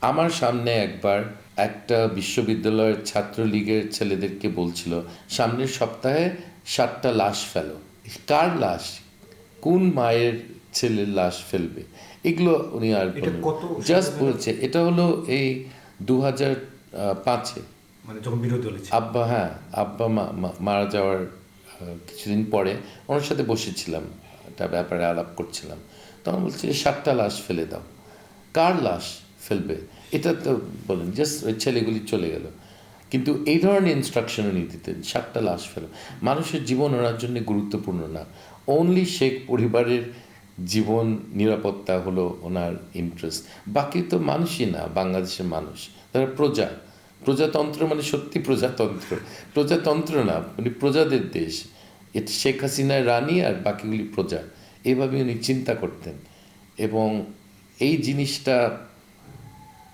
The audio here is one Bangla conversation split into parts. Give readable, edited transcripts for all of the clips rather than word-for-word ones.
আমার সামনে একবার একটা বিশ্ববিদ্যালয়ের ছাত্রলীগের ছেলেদেরকে বলছিল সামনের সপ্তাহে 7টা লাশ ফেলো। কার লাশ? কোন মায়ের ছেলের লাশ ফেলবে? এগুলো উনি আর জাস্ট বলছে। এটা হলো এই 2005-এ, মানে যখন বিরোধী দল ছিল। আব্বা, হ্যাঁ, আব্বা মারা যাওয়ার কিছুদিন পরে ওনার সাথে বসেছিলাম, একটা ব্যাপারে আলাপ করছিলাম। তখন বলছে 7টা লাশ ফেলে দাও। কার লাশ ফেলবে? এটা তো বলেন, জাস্ট ওই ছেলেগুলি চলে গেল। কিন্তু এই ধরনের ইনস্ট্রাকশন উনি দিতেন, 7টা লাশ ফেলো। মানুষের জীবন ওনার জন্য গুরুত্বপূর্ণ না, অনলি শেখ পরিবারের জীবন নিরাপত্তা হলো ওনার ইন্টারেস্ট। বাকি তো মানুষই না, বাংলাদেশের মানুষ তারা প্রজা। প্রজাতন্ত্র মানে সত্যি প্রজাতন্ত্র, প্রজাতন্ত্র না, মানে প্রজাদের দেশ। এটা শেখ হাসিনার রানী আর বাকিগুলি প্রজা, এভাবে উনি চিন্তা করতেন। এবং এই জিনিসটা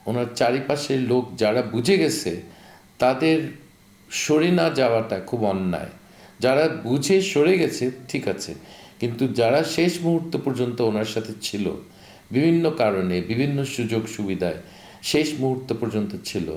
ওনার চারিপাশের লোক যারা বুঝে গেছে তাদের সরে না যাওয়াটা খুব অন্যায়। যারা বুঝে সরে গেছে ঠিক আছে, কিন্তু যারা শেষ মুহূর্ত পর্যন্ত ওনার সাথে ছিল, বিভিন্ন কারণে বিভিন্ন সুযোগ সুবিধায় শেষ মুহূর্ত পর্যন্ত ছিল,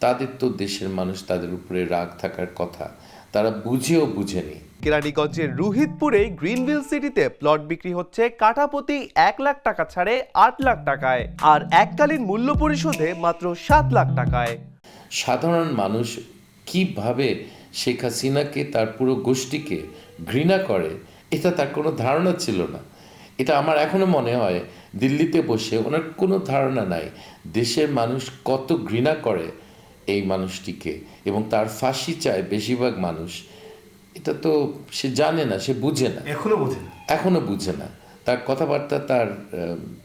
তাদের তো দেশের মানুষ তাদের উপরে রাগ থাকার কথা, তারা বুঝেও বুঝেনি। কেরানীগঞ্জের রুহিতপুরে গ্রিনভিল সিটিতে প্লট বিক্রি হচ্ছে কাঠাপ্রতি 1 লাখ টাকা ছাড়ে 8 লাখ টাকায়, আর এককালীন মূল্য পরিশোধে মাত্র 7 লাখ টাকায়। সাধারণ মানুষ কিভাবে শেখ হাসিনাকে, তার পুরো গোষ্ঠীকে ঘৃণা করে, এটা তার কোনো ধারণা ছিল না। এটা আমার এখনো মনে হয়, দিল্লিতে বসে ওনার কোনো ধারণা নাই দেশের মানুষ কত ঘৃণা করে এই মানুষটিকে, এবং তার ফাঁসি চায় বেশিরভাগ মানুষ। এটা তো সে জানে না, সে বুঝে না, এখনো বুঝে না। তার কথাবার্তা, তার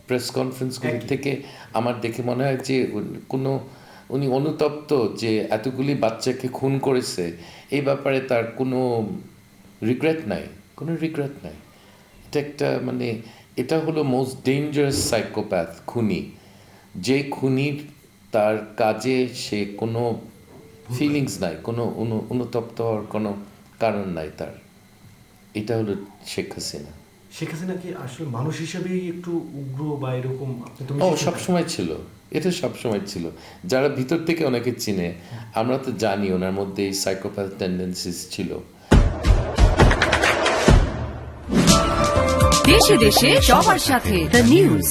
প্রেস কনফারেন্সগুলি থেকে আমার দেখে মনে হয় যে উনি অনুতপ্ত যে এতগুলি বাচ্চাকে খুন করেছে, এই ব্যাপারে তার কোনো রিগ্রেট নাই, কোনো রিগ্রেট নাই। এটা একটা মানে এটা হলো মোস্ট ডেঞ্জারাস সাইকোপ্যাথ, খুনি। যে খুনির তার কাজে সে কোনো ফিলিংস নাই, কোনো অনুতপ্ত হওয়ার কোনো কারণ নাই তার। এটা হলো শেখ হাসিনা। শেখ হাসিনা কি আসলে মানুষ হিসেবেই একটু উগ্র বা এরকম? সবসময় ছিল, এটা সবসময় ছিল। যারা ভিতর থেকে ওনাকে চিনে, আমরা তো জানি ওনার মধ্যে এই সাইকোপ্যাথ টেন্ডেন্সিস ছিল। দেশে দেশে সবার সাথে দ্য নিউজ।